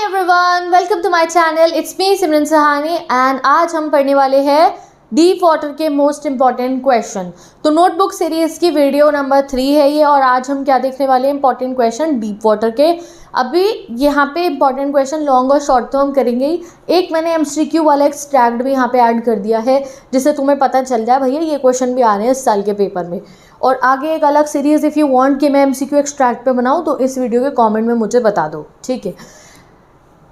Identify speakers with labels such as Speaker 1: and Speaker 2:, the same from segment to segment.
Speaker 1: Everyone, welcome to my channel. It's me Simran Sahani and आज हम पढ़ने वाले हैं डीप वाटर के मोस्ट इंपॉर्टेंट क्वेश्चन। तो नोटबुक सीरीज की वीडियो नंबर 3 है ये, और आज हम क्या देखने वाले हैं, इंपॉर्टेंट क्वेश्चन डीप वाटर के। अभी यहाँ पे इंपॉर्टेंट क्वेश्चन लॉन्ग और शॉर्ट तो हम करेंगे ही, एक मैंने एमसीक्यू वाला एक्सट्रैक्ट भी यहाँ पे ऐड कर दिया है जिससे तुम्हें पता चल जाए भैया ये क्वेश्चन भी आ रहे हैं इस साल के पेपर में। और आगे एक अलग सीरीज़ इफ़ यू वांट कि मैं एमसीक्यू एक्सट्रैक्ट पे बनाऊँ तो इस वीडियो के कमेंट में मुझे बता दो, ठीक है।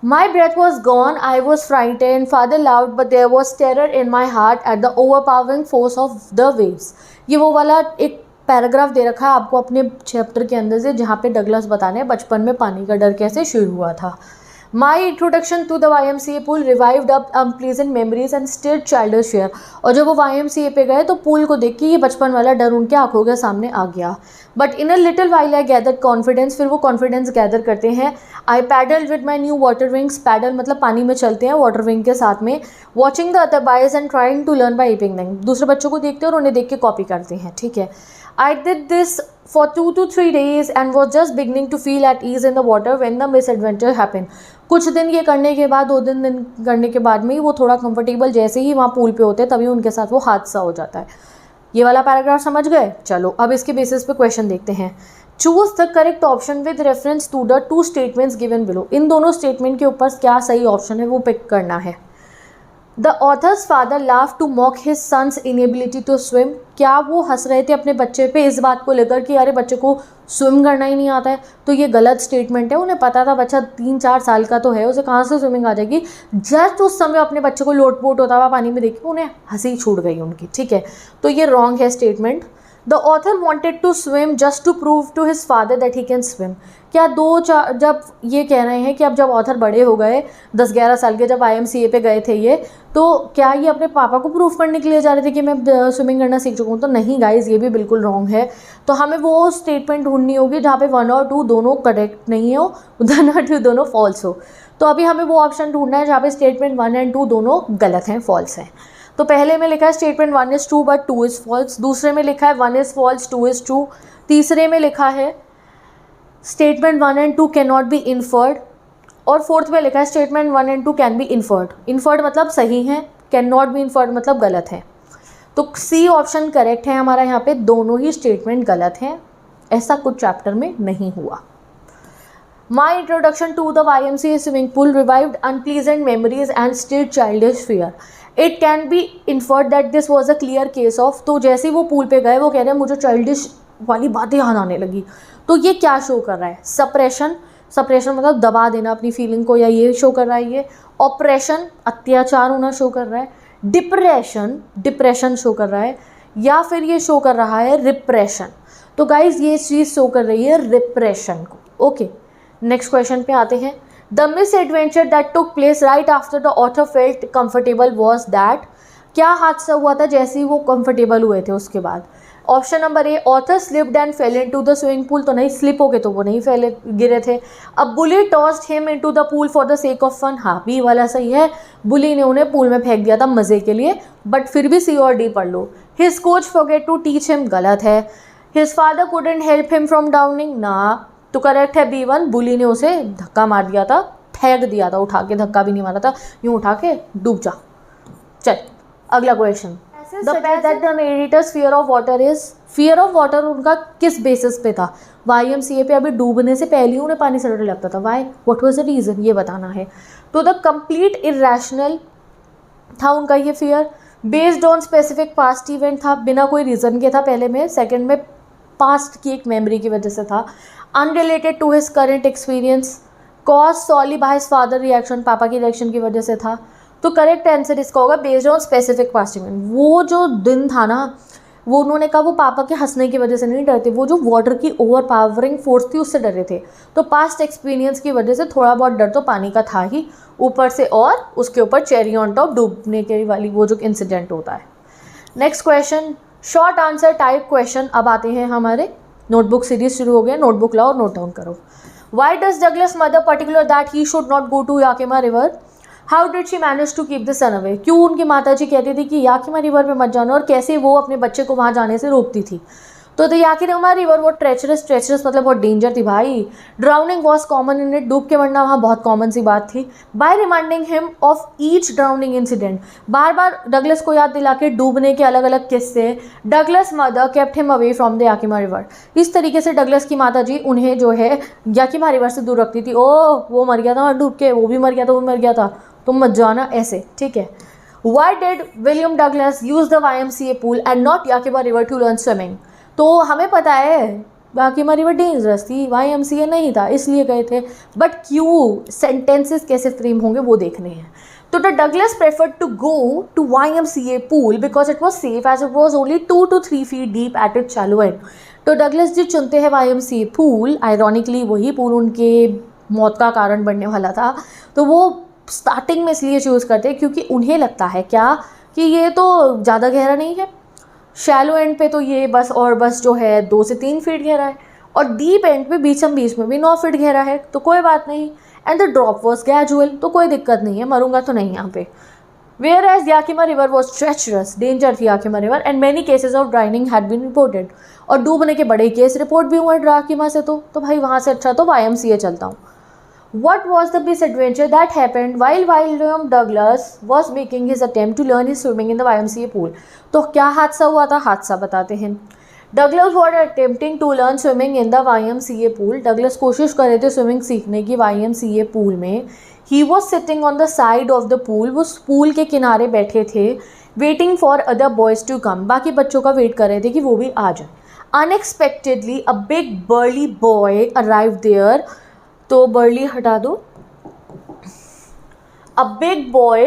Speaker 1: My breath was gone, I was frightened, father laughed, but there was terror in my heart at the overpowering force of the waves। ये वो वाला एक पैराग्राफ दे रखा है आपको अपने चैप्टर के अंदर से, जहाँ पे डगलस बताने हैं बचपन में पानी का डर कैसे शुरू हुआ था। My introduction to the YMCA pool revived up unpleasant memories and stirred childish fear। और जब वो YMCA पे गए तो पूल को देख के ये बचपन वाला डर उनके आंखों के सामने आ गया। But in a little while I gathered confidence, फिर वो कॉन्फिडेंस गैदर करते हैं। I paddle with my new water wings, paddle मतलब पानी में चलते हैं वाटर विंग के साथ में। Watching the other boys and trying to learn by aping them, दूसरे बच्चों को देखते हैं और उन्हें देख के कॉपी करते हैं, ठीक है। I did this for 2 to 3 days and was just beginning to feel at ease in the water when the misadventure happened। कुछ दिन ये करने के बाद, 2 दिन करने के बाद में ही वो थोड़ा कंफर्टेबल जैसे ही वहाँ पूल पे होते हैं तभी उनके साथ वो हादसा हो जाता है। ये वाला पैराग्राफ समझ गए? चलो अब इसके बेसिस पे क्वेश्चन देखते हैं। Choose the correct option with reference to the 2 statements given below. इन दोनों स्टेटमेंट के ऊपर क्या सही ऑप्शन है वो पिक करना है। The author's father laugh to mock his son's inability to swim. क्या वो हंस रहे थे अपने बच्चे पे इस बात को लेकर कि अरे बच्चे को स्विम करना ही नहीं आता है? तो ये गलत स्टेटमेंट है। उन्हें पता था बच्चा 3-4 साल का तो है, उसे कहाँ से स्विमिंग आ जाएगी। जस्ट उस समय अपने बच्चे को लोटपोट होता हुआ पानी में देख के उन्हें हंसी छूट गई उनकी, ठीक है। तो ये रॉन्ग है statement. The author wanted to swim just to prove to his father that he can swim. क्या जब ये कह रहे हैं कि अब जब ऑथर बड़े हो गए 10-11 साल के, जब IMCA पे गए थे ये, तो क्या ये अपने पापा को प्रूफ करने के लिए जा रहे थे कि मैं स्विमिंग करना सीख चुका हूँ? तो नहीं गाइज, ये भी बिल्कुल रॉन्ग है। तो हमें वो स्टेटमेंट ढूंढनी होगी जहाँ पे 1 और 2 दोनों करेक्ट नहीं हो, 1 और 2 दोनों फॉल्स हो। तो अभी हमें वो ऑप्शन ढूंढना है जहाँ पे स्टेटमेंट 1 और 2 दोनों गलत हैं, फॉल्स हैं। तो पहले में लिखा है statement 1 is true but 2 is false। दूसरे में लिखा है 1 is false 2 is true। तीसरे में लिखा है statement 1 and 2 can not be inferred. और फोर्थ में लिखा है statement 1 and 2 can be inferred. Inferred मतलब सही है, कैन नॉट बी इन्फर्ड मतलब गलत है। तो सी ऑप्शन करेक्ट है हमारा। यहाँ पे दोनों ही स्टेटमेंट गलत हैं, ऐसा कुछ चैप्टर में नहीं हुआ। My introduction to the YMCA swimming pool revived unpleasant memories and stirred childish fear। It can be inferred that this was a clear case of। तो जैसे ही वो पूल पे गए वो कह रहे हैं मुझे चाइल्डिश वाली बातें याद आने लगी। तो ये क्या शो कर रहा है? सप्रेशन, सप्रेशन मतलब दबा देना अपनी फीलिंग को, या ये शो कर रहा है ये। ऑपरेशन, अत्याचार होना शो कर रहा है। डिप्रेशन, डिप्रेशन शो कर रहा है। या फिर ये शो कर रहा है रिप्रेशन। तो गाइज ये चीज़ शो कर रही है रिप्रेशन को। ओके, नेक्स्ट क्वेश्चन पे आते हैं। The miss adventure that took place right after the author felt comfortable was that. क्या हादसा हुआ था जैसे ही वो कंफर्टेबल हुए थे उसके बाद? Option number A, author slipped and fail into the swimming pool. तो नहीं, स्लिप हो गए तो वो नहीं फैले, गिरे थे। अब bully tossed him into the pool for the sake of fun. हाँ, बी वाला सही है, बुली ने उन्हें पूल में फेंक दिया था मजे के लिए। बट फिर भी सी और डी पढ़ लो। His coach forget to teach him, गलत है। His father couldn't help him from drowning, ना। तो करेक्ट है B1, बुली ने उसे धक्का मार दिया था, फेंक दिया था उठा के, धक्का भी नहीं मारा था, यूँ उठा के डूब जा। चल अगला question. The pet that the narrator's fear of water is. Fear of water उनका किस बेसिस पे था? YMCA पे अभी डूबने से पहले ही उन्हें पानी से डर लगता था। Why, what was the reason, ये बताना है। तो द कंप्लीट इरेशनल था उनका ये fear. Based on specific past event था, बिना कोई रीज़न के था पहले में। सेकेंड में पास्ट की एक मेमोरी की वजह से था। Unrelated to his current experience. Cause solely by his father reaction, पापा की रिएक्शन की वजह से था। तो करेक्ट आंसर इसका होगा based on specific past event. वो जो दिन था ना, वो उन्होंने कहा वो पापा के हंसने की वजह से नहीं डरते, वो जो वाटर की ओवर पावरिंग फोर्स थी उससे डरे थे। तो पास्ट एक्सपीरियंस की वजह से थोड़ा बहुत डर तो पानी का था ही ऊपर से, और उसके ऊपर चेरी ऑन टॉप डूबने के वाली वो जो इंसिडेंट होता है। Next question, short answer type question. अब आते हैं हमारे नोटबुक सीरीज शुरू हो गया, नोटबुक लाओ और नोट डाउन करो। Why does Douglas mother particular that he should not go to Yakima river? How did she manage to keep the son away? क्यों उनकी माता जी कहती थी कि याकिमा रिवर पे मत जाना, और कैसे वो अपने बच्चे को वहाँ जाने से रोकती थी? तो द याकिमा रिवर वो ट्रेचरस मतलब बहुत डेंजर थी भाई। Drowning was common in it, डूब के मरना वहाँ बहुत कॉमन सी बात थी। By reminding him of each drowning incident, बार बार डगलस को याद दिला के डूबने के अलग अलग किस्से, Douglas mother kept him away from the Yakima river. इस तरीके से डगलस की माता जी उन्हें जो है याकिमा रिवर से दूर रखती थी। ओ वो मर गया था डूब के, वो भी मर गया था, वो भी मर गया था, तुम मत जाना ऐसे, ठीक है। Why did William Douglas use the YMCA pool and not Yakima River to learn swimming? तो हमें पता है याकिमा रिवर डेंजरस थी, YMCA नहीं था, इसलिए गए थे। बट क्यों, सेंटेंसेस कैसे फ्रेम होंगे वो देखने हैं। तो the Douglas preferred to go to YMCA pool because it was safe as it was only 2 to 3 feet deep at its shallow end. तो डगलस जी चुनते हैं YMCA pool, आयरॉनिकली वही पूल उनके मौत का कारण बनने वाला था। तो वो स्टार्टिंग में इसलिए चूज़ करते हैं क्योंकि उन्हें लगता है क्या कि ये तो ज़्यादा गहरा नहीं है, शैलो एंड पे तो ये बस जो है 2 से 3 फीट गहरा है, और डीप एंड पे बीचम बीच में भी 9 फीट गहरा है, तो कोई बात नहीं। And the drop was gradual, तो कोई दिक्कत नहीं है, मरूंगा तो नहीं यहाँ पे। Whereas Yakima river was treacherous, danger थी Yakima river, and many cases of drowning had been reported, और डूबने के बड़े केस रिपोर्ट भी हुए याकिमा से। तो भाई वहाँ से अच्छा तो YMCA चलता हूँ। What was the misadventure that happened while William Douglas was making his attempt to learn his swimming in the YMCA pool? तो क्या हादसा हुआ था, हादसा बताते हैं। Douglas was attempting to learn swimming in the YMCA pool. Douglas कोशिश कर रहे थे स्विमिंग सीखने की YMCA pool में। He was sitting on the side of the pool. वो पूल के किनारे बैठे थे, waiting for other boys to come. बाकी बच्चों का वेट कर रहे थे कि वो भी आ जाए। Unexpectedly, a big burly boy arrived there. तो बर्ली हटा दो। A big boy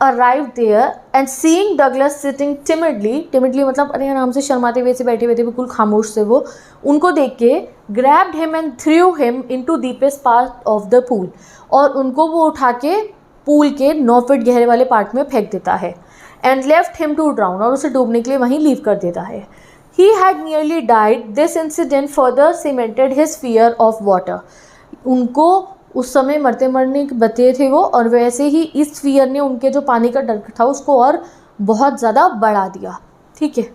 Speaker 1: arrived there and seeing Douglas sitting timidly मतलब अरे आराम से शर्माते हुए से बैठे हुए थे, बिल्कुल खामोश से वो, उनको देख के grabbed him and threw him into deepest part of the pool, और उनको वो उठा के पूल के 9 फीट गहरे वाले पार्ट में फेंक देता है। And left him to drown, और उसे डूबने के लिए वहीं लीव कर देता है। He had nearly died. This incident further cemented his fear of water. उनको उस समय मरते मरने बचे थे वो, और वैसे ही इस फियर ने उनके जो पानी का डर था उसको और बहुत ज़्यादा बढ़ा दिया, ठीक है।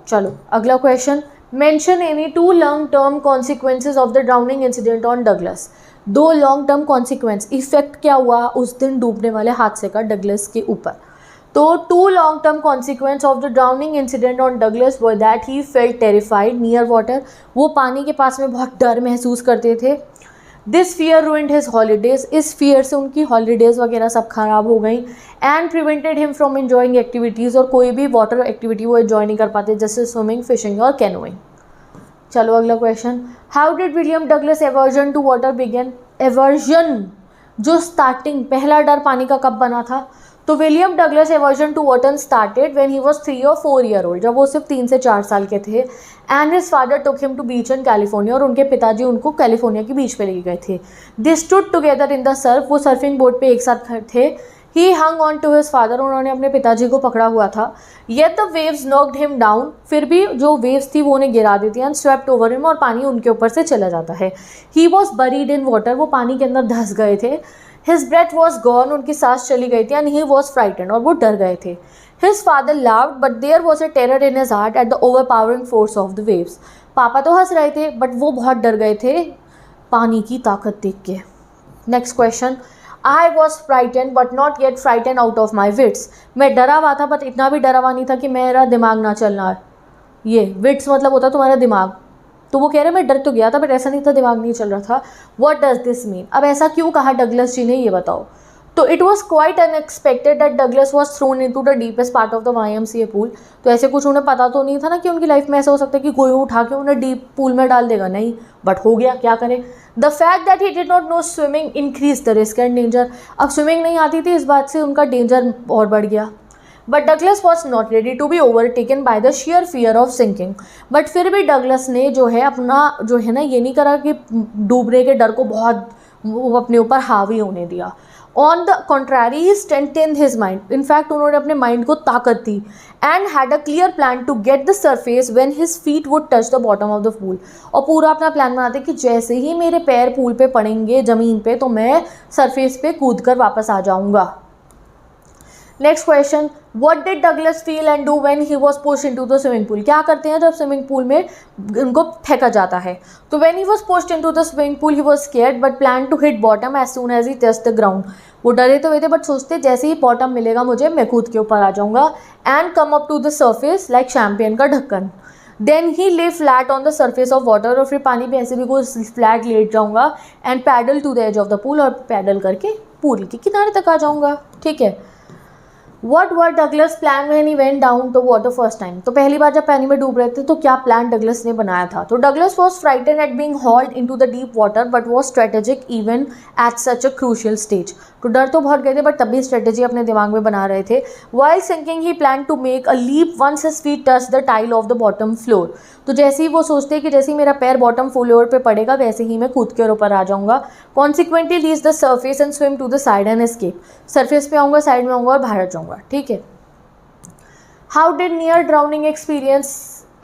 Speaker 1: चलो अगला question, mention any 2 long term consequences of the drowning incident on Douglas. 2 long term consequence, effect क्या हुआ उस दिन डूबने वाले हादसे का डगलस के ऊपर। तो 2 long term consequences of the drowning incident on Douglas were that he felt terrified near water. वो पानी के पास में बहुत डर महसूस करते थे। This fear ruined his holidays. इस fear से उनकी holidays वगैरह सब खराब हो गई। And prevented him from enjoying activities, और कोई भी water activity वो enjoy नहीं कर पाते, जैसे swimming, fishing और canoeing। चलो अगला question, How did William Douglas aversion to water begin? Aversion जो स्टार्टिंग पहला डर पानी का कब बना था? तो William Douglas aversion to water started when he was 3 or 4 year old, जब वो सिर्फ 3 से 4 साल के थे। And his father took him to beach in California, और उनके पिताजी उनको कैलिफोर्निया की बीच पे लेके गए थे। They stood together in the surf, वो सर्फिंग बोर्ड पे एक साथ थे। He hung on to his father, उन्होंने अपने पिताजी को पकड़ा हुआ था। Yet the waves knocked him down, फिर भी जो वेव्स थी वो उन्हें गिरा देती हैं। एंड स्वेप्ट ओवर हिम, और पानी उनके ऊपर से चला जाता है। He was buried in water, वो पानी के अंदर धंस गए थे। His breath was gone, उनकी सांस चली गई थी। And he was frightened, और वो डर गए थे। His father laughed, but there was a terror in his heart at the overpowering force of the waves. पापा तो हंस रहे थे, बट वो बहुत डर गए थे पानी की ताकत देख के। Next question, I was frightened but not yet frightened out of my wits. मैं डरा हुआ था, बट इतना भी डरा हुआ नहीं था कि मेरा दिमाग ना चलना। ये विट्स मतलब होता तुम्हारा दिमाग। तो वो कह रहे मैं डर तो गया था, बट ऐसा नहीं था दिमाग नहीं चल रहा था। What does this mean? अब ऐसा क्यों कहा डगलस जी ने, ये बताओ। तो it was quite unexpected that Douglas was throne into the deepest part of the YMCA pool. तो ऐसे कुछ उन्हें पता तो नहीं था ना कि उनकी लाइफ में ऐसा हो सकता है कि कोई उठा के उन्हें डीप पूल में डाल देगा, नहीं, बट हो गया, क्या करें। The fact that he did not know swimming increase the risk and danger. अब स्विमिंग नहीं आती थी, इस बात से उनका डेंजर और बढ़ गया। But Douglas was not ready to be overtaken by the sheer fear of sinking. But फिर भी डगलस ने जो है अपना जो है ना ये नहीं करा कि डूबने के डर को बहुत वो अपने ऊपर हावी होने दिया। On the contrary he strengthened his mind, in fact उन्होंने अपने माइंड को ताकत दी। And had a clear plan to get the surface when his feet would touch the bottom of the pool. और पूरा अपना प्लान बनाते कि जैसे ही मेरे पैर पूल पे पड़ेंगे ज़मीन पे, तो मैं सरफेस पे कूद कर वापस आ जाऊँगा। Next question, what did Douglas feel and do when he was pushed into the swimming pool? क्या करते हैं जब स्विमिंग पूल में उनको फेंका जाता है? तो when he was pushed into the swimming pool he was scared but plan to hit bottom as soon as he touched the ground. वो डरे तो हुए थे बट सोचते जैसे ही बॉटम मिलेगा मुझे मैं कूद के ऊपर आ जाऊंगा and come up to the surface like champagne का ढक्कन। Then he lay flat on the surface of water, और फिर पानी पे ऐसे भी कोई फ्लैट लेट जाऊंगा and paddle to the edge of the pool, और पैडल करके पूल के किनारे तक आ जाऊंगा। ठीक है। What were Douglas plan when he went down the water first time? तो पहली बार जब पानी में डूब रहे थे तो क्या प्लान डगलस ने बनाया था? तो Douglas was frightened at being hauled into the deep water but was strategic even at such a crucial stage. तो डर तो बहुत गए थे बट तब भी स्ट्रेटेजी अपने दिमाग में बना रहे थे। While sinking he planned to make a leap once his feet touched the tile of the bottom floor. तो जैसे ही वो सोचते हैं कि जैसे ही मेरा पैर बॉटम फ्लोर पे पड़ेगा वैसे ही मैं कूद के ऊपर आ जाऊंगा। Consequently reach the surface and swim to the side and escape. Surface पे आऊँगा, साइड में आऊँगा और बाहर जाऊँगा। ठीक है। How did near drowning experience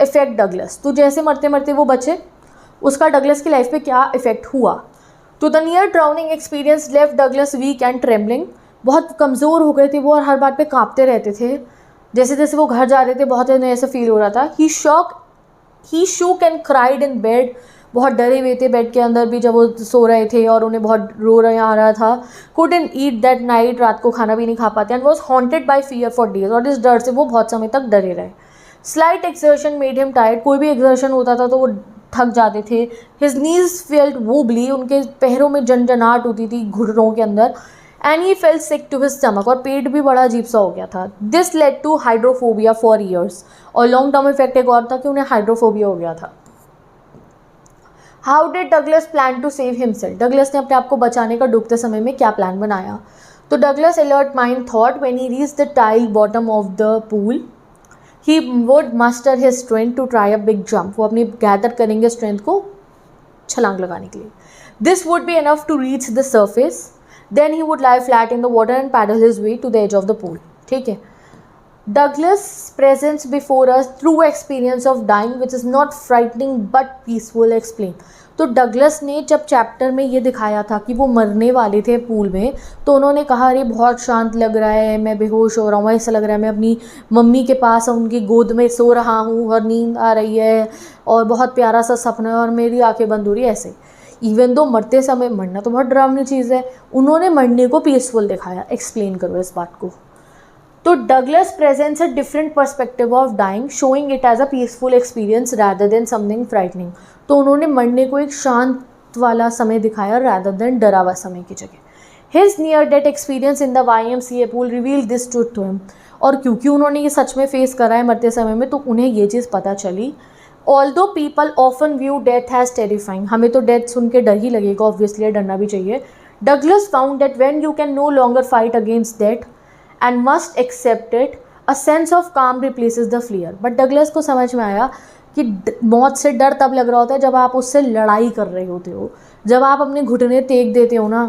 Speaker 1: effect Douglas? तो जैसे मरते मरते वो बचे, उसका डगलस की लाइफ पे क्या इफेक्ट हुआ? तो the near drowning experience left Douglas weak and trembling. बहुत कमज़ोर हो गए थे वो और हर बात पे कांपते रहते थे। जैसे जैसे वो घर जा रहे थे बहुत ऐसा फील हो रहा था। He shook and cried in bed. बहुत डरे हुए थे बेड के अंदर भी जब वो सो रहे थे और उन्हें बहुत रो रहे आ रहा था। कुडंट ईट दैट नाइट, रात को खाना भी नहीं खा पाते। And was haunted bye fear for days, और इस डर से वो बहुत समय तक डरे रहे। Slight exertion made him tired. कोई भी एक्सर्शन होता था तो वो थक जाते थे। His knees felt wobbly. उनके पैरों में जनजनाहट होती थी घुटनों के अंदर। And he felt sick to his stomach, और पेट भी बड़ा अजीब सा हो गया था। This led to hydrophobia for years. और लॉन्ग टर्म इफेक्ट एक और था कि उन्हें हाइड्रोफोबिया हो गया था। How did Douglas plan to save himself? Douglas ने अपने आप को बचाने का डूबते समय में क्या प्लान बनाया? तो Douglas alert mind thought when he reached the tile bottom of the pool he would muster his strength to try a big jump. वो अपनी गैदर करेंगे स्ट्रेंथ को छलांग लगाने के लिए। This would be enough to reach the surface. Then he would lie flat in the water and paddle his way to the edge of the pool. ठीक है। Douglas presents before us true experience of dying which is not frightening but peaceful. Explain. तो Douglas ने जब chapter में ये दिखाया था कि वो मरने वाले थे पूल में, तो उन्होंने कहा अरे बहुत शांत लग रहा है, मैं बेहोश हो रहा हूँ, ऐसा लग रहा है मैं अपनी मम्मी के पास उनकी गोद में सो रहा हूँ और नींद आ रही है और बहुत प्यारा सा सपना है और मेरी आंखें बंद हो रही है। ऐसे इवन दो मरते समय, मरना तो बहुत डरावनी चीज़ है, उन्होंने मरने को पीसफुल दिखाया। एक्सप्लेन करो इस बात को। तो Douglas presents a different perspective of dying showing it as a peaceful experience rather than something frightening. तो उन्होंने मरने को एक शांत वाला समय दिखाया रैदर देन डरावा समय की जगह। His near death experience in the YMCA pool reveal this truth to him. और क्योंकि उन्होंने ये सच में फेस करा है मरते समय में, तो उन्हें ये चीज़ पता चली। Although people often view death has terrifying. हमें तो डेथ सुन के डर ही लगेगा, ऑब्वियसली डरना भी चाहिए। Douglas found that when you can no longer fight against death and must accept it, a sense of calm replaces the fear. But Douglas को समझ में आया कि मौत से डर तब लग रहा होता है जब आप उससे लड़ाई कर रहे होते हो। जब आप अपने घुटने टेक देते हो ना,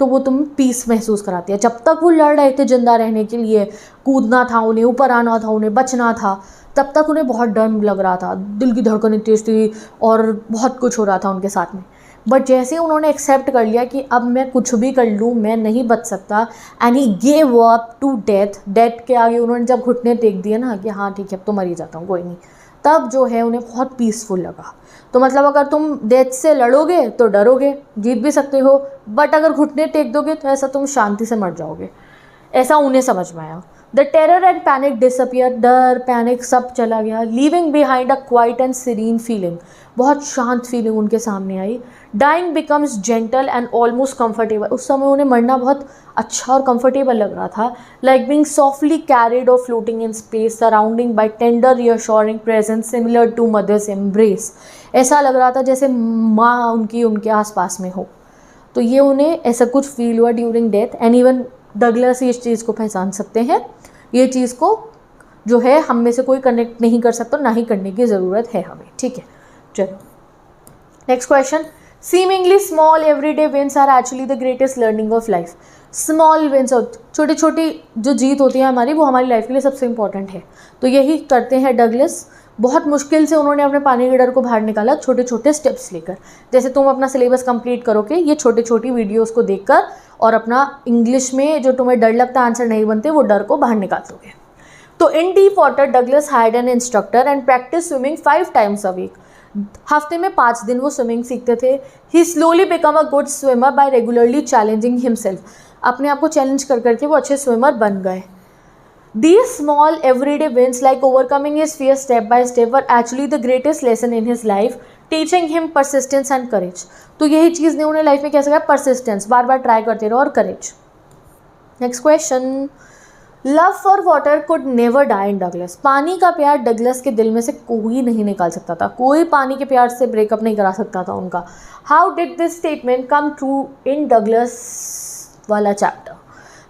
Speaker 1: तो वो तुम पीस महसूस कराती है। जब तक वो लड़ रहे थे जिंदा रहने के लिए, कूदना था उन्हें, ऊपर आना था उन्हें, बचना था, तब तक उन्हें बहुत डर लग रहा था, दिल की धड़कनें तेज थी और बहुत कुछ हो रहा था उनके साथ में। बट जैसे ही उन्होंने एक्सेप्ट कर लिया कि अब मैं कुछ भी कर लूँ, मैं नहीं बच सकता, and he gave up to death के आगे उन्होंने जब घुटने टेक दिए ना कि हाँ ठीक है अब तो मर ही जाता हूँ कोई नहीं, तब जो है उन्हें बहुत पीसफुल लगा। तो मतलब अगर तुम डेथ से लड़ोगे तो डरोगे, जीत भी सकते हो, बट अगर घुटने टेक दोगे तो ऐसा तुम शांति से मर जाओगे। ऐसा उन्हें समझ में आया। The terror and panic disappear. डर पैनिक सब चला गया। Leaving behind a quiet and serene feeling. बहुत शांत फीलिंग उनके सामने आई। Dying becomes gentle and almost comfortable. उस समय उन्हें मरना बहुत अच्छा और कंफर्टेबल लग रहा था। लाइक बीइंग सॉफ्टली कैरिड और floating in space surrounding by tender reassuring presence similar to mother's embrace. ऐसा लग रहा था जैसे माँ उनके आसपास में हो। तो ये उन्हें ऐसा कुछ फील हुआ during death. And even Douglas इस चीज़ को पहचान सकते हैं। ये चीज़ को जो है हम में से कोई कनेक्ट नहीं कर सकता, ना ही करने की ज़रूरत है हमें। ठीक है, चलो next question. Seemingly small everyday wins are actually the greatest learning of life. Small wins, छोटी छोटी जो जीत होती है हमारी, वो हमारी लाइफ के लिए सबसे इंपॉर्टेंट है। तो यही करते हैं डगलस। बहुत मुश्किल से उन्होंने अपने पानी के डर को बाहर निकाला, छोटे छोटे स्टेप्स लेकर। जैसे तुम अपना सिलेबस कंप्लीट करोगे ये छोटी छोटी वीडियोस को देखकर, और अपना इंग्लिश में जो तुम्हें डर लगता आंसर नहीं बनते वो डर को बाहर निकाल दोगे। तो इन deep water Douglas had an instructor and practice swimming 5 times a week। हफ्ते में 5 दिन वो स्विमिंग सीखते थे। He slowly become a good swimmer by regularly challenging himself. अपने आप को चैलेंज कर करके वो अच्छे स्विमर बन गए। These small everyday wins like overcoming his fear step by step were actually the greatest lesson in his life, teaching him persistence and courage। तो यही चीज़ ने उन्हें लाइफ में क्या सिखाया? persistence, बार बार ट्राई करते रहो और courage। Next question, love for water could never die in Douglas. पानी का प्यार डगलस के दिल में से कोई नहीं निकाल सकता था, कोई पानी के प्यार से ब्रेकअप नहीं करा सकता था उनका। How did this statement come true in Douglas वाला चैप्टर।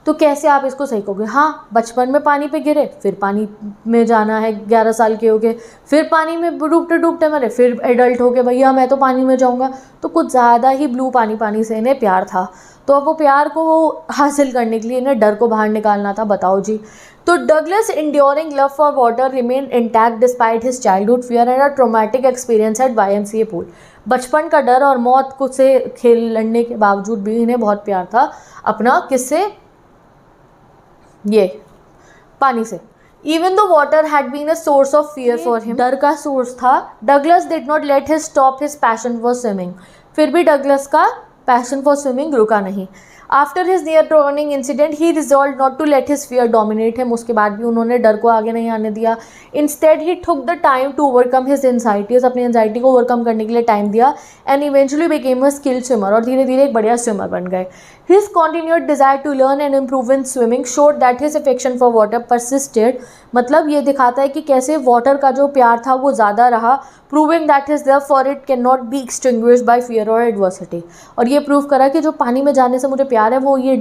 Speaker 1: तो कैसे आप इसको सही कहोगे? हाँ, बचपन में पानी पे गिरे, फिर पानी में जाना है, 11 साल के हो गए, फिर पानी में डूबते डूबते मरे, फिर एडल्ट हो गए, भैया मैं तो पानी में जाऊँगा। तो कुछ ज़्यादा ही ब्लू पानी से इन्हें प्यार था। तो अब वो प्यार को हासिल करने के लिए इन्हें डर को बाहर निकालना था। बताओ जी। तो Douglas enduring love for water remain intact despite his childhood fear and a traumatic experience eight YMCA pool. बचपन का डर और मौत को से खेल लड़ने के बावजूद भी इन्हें बहुत प्यार था अपना किससे? ये पानी से। Even though water had been a source of fear for him, डर का सोर्स था, Douglas did not let his stop his passion for swimming। फिर भी डगलस का पैशन फॉर स्विमिंग रुका नहीं। After his near drowning incident he resolve not to let his fear dominate him. उसके बाद भी उन्होंने डर को आगे नहीं आने दिया। Instead he took the time to overcome his anxieties. अपनी एंजाइटी को ओवरकम करने के लिए टाइम दिया। And eventually became a skilled swimmer. और धीरे धीरे एक बढ़िया स्विमर बन गए। His continued desire to learn and improve in swimming showed that his affection for water persisted. मतलब ये दिखाता है कि कैसे वाटर का जो प्यार था वो ज़्यादा रहा। Proving that his love for it can not be extinguished bye fear और एडवर्सिटी। और ये प्रूव करा कि जो पानी में जाने से मुझे प्यार है वो ये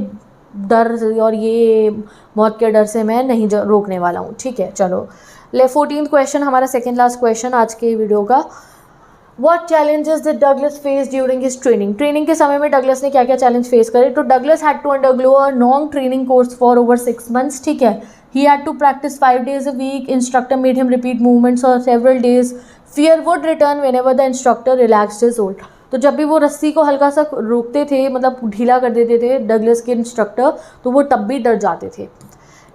Speaker 1: डर और ये मौत के डर से मैं नहीं रोकने वाला हूँ। ठीक है, चलो 14th क्वेश्चन, हमारा सेकेंड लास्ट क्वेश्चन आज के वीडियो का। What challenges did Douglas face during his training? Training के समय में डगलस ने क्या क्या चैलेंज फेस करे? तो Douglas had to undergo a long training course for over 6 months। ठीक है, he had to practice 5 days a week। Instructor made him repeat movements for several days। Fear would return whenever the instructor relaxed his hold। तो जब भी वो रस्सी को हल्का सा रोकते थे, मतलब ढीला कर देते थे डगलस के इंस्ट्रक्टर, तो वो तब भी डर जाते थे।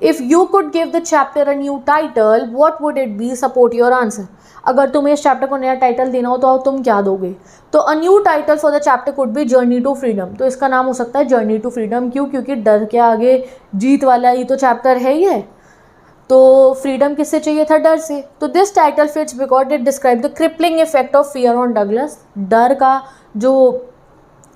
Speaker 1: If you could give the chapter a new title, what would it be? Support your answer। अगर तुम्हें इस चैप्टर को नया टाइटल देना हो तो तुम क्या दोगे? तो a new title for the chapter could be journey to freedom. तो इसका नाम हो सकता है जर्नी टू फ्रीडम। क्यों? क्योंकि डर के आगे जीत वाला ही तो चैप्टर है ही है। तो फ्रीडम किससे चाहिए था? डर से। तो this title fits because it describe the crippling effect of fear on Douglas. डर का जो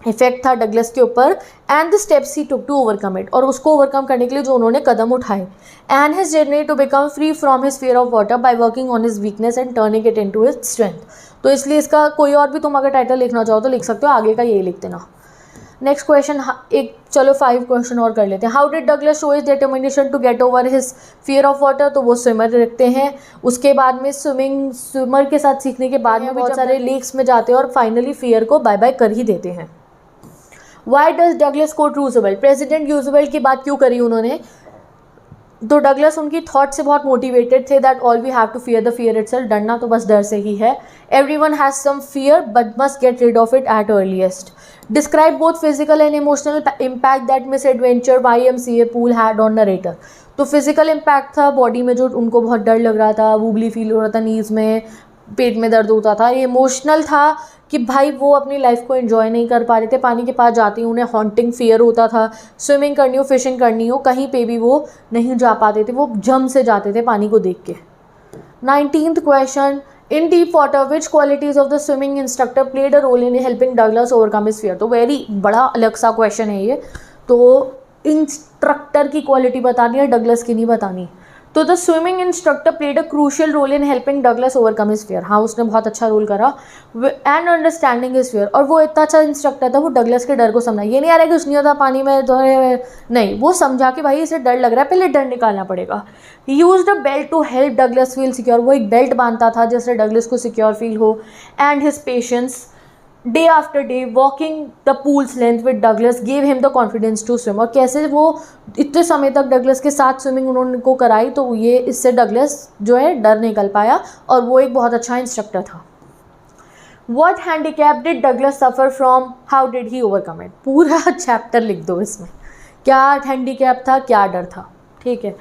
Speaker 1: इफेक्ट था डगलस के ऊपर and the steps he took to overcome it. और उसको ओवरकम करने के लिए जो उन्होंने कदम उठाए। And his journey to become free from his fear of water by working on his weakness and turning it into his strength. तो इसलिए इसका कोई और भी तुम अगर टाइटल लिखना चाहो तो लिख सकते हो, आगे का यही लिख देना। नेक्स्ट क्वेश्चन, एक चलो 5 क्वेश्चन और कर लेते हैं। How did Douglas show his determination to get over his fear of water? तो वो स्विमर रखते हैं। उसके बाद में स्विमर के साथ सीखने के बाद में बहुत सारे लेक्स में जाते हैं और फाइनली फियर को बाय बाय कर ही देते हैं। Why does Douglas quote Roosevelt? President Roosevelt की बात क्यों करी उन्होंने? तो डगलस उनकी थॉट से बहुत मोटिवेटेड थे that all we have to fear the fear itself. डरना तो बस डर से ही है। Everyone has some fear but must get rid of it at earliest. Describe both physical and emotional impact that misadventure YMCA pool had on narrator. तो physical impact था body में, जो उनको बहुत डर लग रहा था, वूबली फील हो रहा था, नीज में, पेट में दर्द होता था। इमोशनल था कि भाई वो अपनी लाइफ को एंजॉय नहीं कर पा रहे थे। पानी के पास जाते ही उन्हें हॉन्टिंग फियर होता था। स्विमिंग करनी हो, फिशिंग करनी हो, कहीं पे भी वो नहीं जा पाते थे, वो जम से जाते थे पानी को देख के। 19th question, in deep water which qualities of the swimming instructor played a role in helping Douglas overcome his fear? तो वेरी बड़ा अलग सा क्वेश्चन है ये। तो इंस्ट्रक्टर की क्वालिटी बतानी है, डगलस की नहीं बतानी। तो the swimming instructor played a crucial role in helping Douglas overcome his fear. हाँ, उसने बहुत अच्छा रोल करा एंड अंडरस्टैंडिंग हिज फियर। और वो इतना अच्छा इंस्ट्रक्टर था, वो डगलस के डर को समझा। ये नहीं आ रहा है कि कुछ नहीं होता पानी में तो नहीं, वो समझा कि भाई इसे डर लग रहा है, पहले डर निकालना पड़ेगा। He used a belt to help Douglas feel secure. वो एक बेल्ट बांधता था जिससे डगलस को सिक्योर फील हो। And his patience day after day walking the pool's length with Douglas gave him the confidence to swim. और कैसे वो इतने समय तक डगलस के साथ स्विमिंग उन्होंने को कराई, तो ये इससे डगलस जो है डर निकल पाया और वो एक बहुत अच्छा इंस्ट्रक्टर था। What handicap did Douglas suffer from, how did he overcome it. पूरा चैप्टर लिख दो इसमें, क्या हैंडीकैप था, क्या डर था, ठीक है।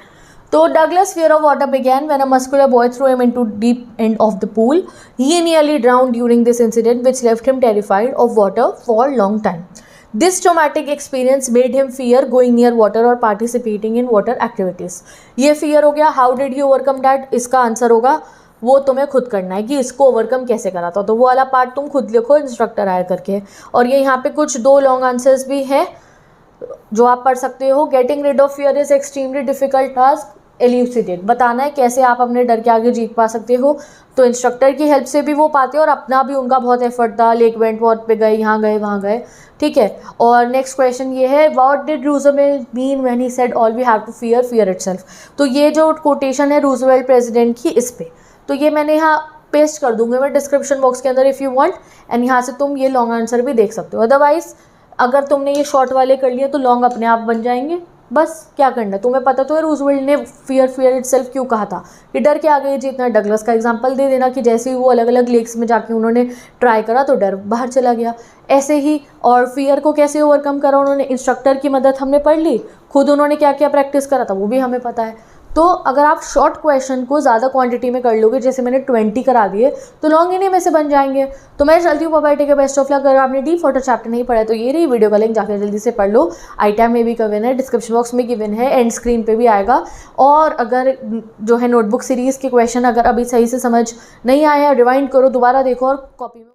Speaker 1: तो Douglas' fear of water began when a muscular boy threw him into deep end of the pool. He nearly drowned during this incident, which left him terrified of water for long time. This traumatic experience made him fear going near water or participating in water activities. ये fear हो गया. How did he overcome that? इसका answer होगा वो तुम्हें खुद करना है कि इसको ओवरकम कैसे करा था, तो वो वाला पार्ट तुम खुद लिखो इंस्ट्रक्टर हायर करके। और ये यहाँ पे कुछ 2 लॉन्ग आंसर्स भी हैं जो आप पढ़ सकते हो। Getting rid of fear is extremely difficult task, elucidate, बताना है कैसे आप अपने डर के आगे जीत पा सकते हो। तो इंस्ट्रक्टर की हेल्प से भी वो पाते और अपना भी उनका बहुत एफर्ट था, लेक वेंटवर्थ पे गए, यहाँ गए, वहाँ गए, ठीक है। और नेक्स्ट क्वेश्चन ये है, what did Roosevelt mean when he said all we have to fear itself. तो ये जो कोटेशन है रूजवेल्ट प्रेसिडेंट की, इस पे तो ये मैंने यहाँ पेस्ट कर दूंगी मैं डिस्क्रिप्शन बॉक्स के अंदर इफ़ यू वांट, एंड यहाँ से तुम ये लॉन्ग आंसर भी देख सकते हो। अदरवाइज अगर तुमने ये शॉर्ट वाले कर लिए तो लॉन्ग अपने आप बन जाएंगे। बस क्या करना, तुम्हें पता तो है रूजवेल्ट ने फियर इटसेल्फ क्यों कहा था, कि डर के आगे जीतना। डगलस का एग्जांपल दे देना कि जैसे ही वो अलग अलग लेक्स में जाके उन्होंने ट्राई करा तो डर बाहर चला गया, ऐसे ही। और फियर को कैसे ओवरकम करा उन्होंने, इंस्ट्रक्टर की मदद हमने पढ़ ली, खुद उन्होंने क्या क्या प्रैक्टिस करा था वो भी हमें पता है। तो अगर आप शॉर्ट क्वेश्चन को ज़्यादा क्वांटिटी में कर लोगे, जैसे मैंने 20 करा दिए, तो लॉन्ग इन्हीं में से बन जाएंगे। तो मैं चलती हूँ, bye, take care, best of luck. अगर आपने डीप वाटर चैप्टर नहीं पढ़ा तो ये रही वीडियो का लिंक, जाकर जल्दी से पढ़ लो। आईटैम में भी गिवन है, डिस्क्रिप्शन बॉक्स में गिवन है, एंड स्क्रीन पे भी आएगा। और अगर जो है नोटबुक सीरीज़ के क्वेश्चन अगर अभी सही से समझ नहीं आए हैं, रिवाइंड करो, दोबारा देखो और कॉपी में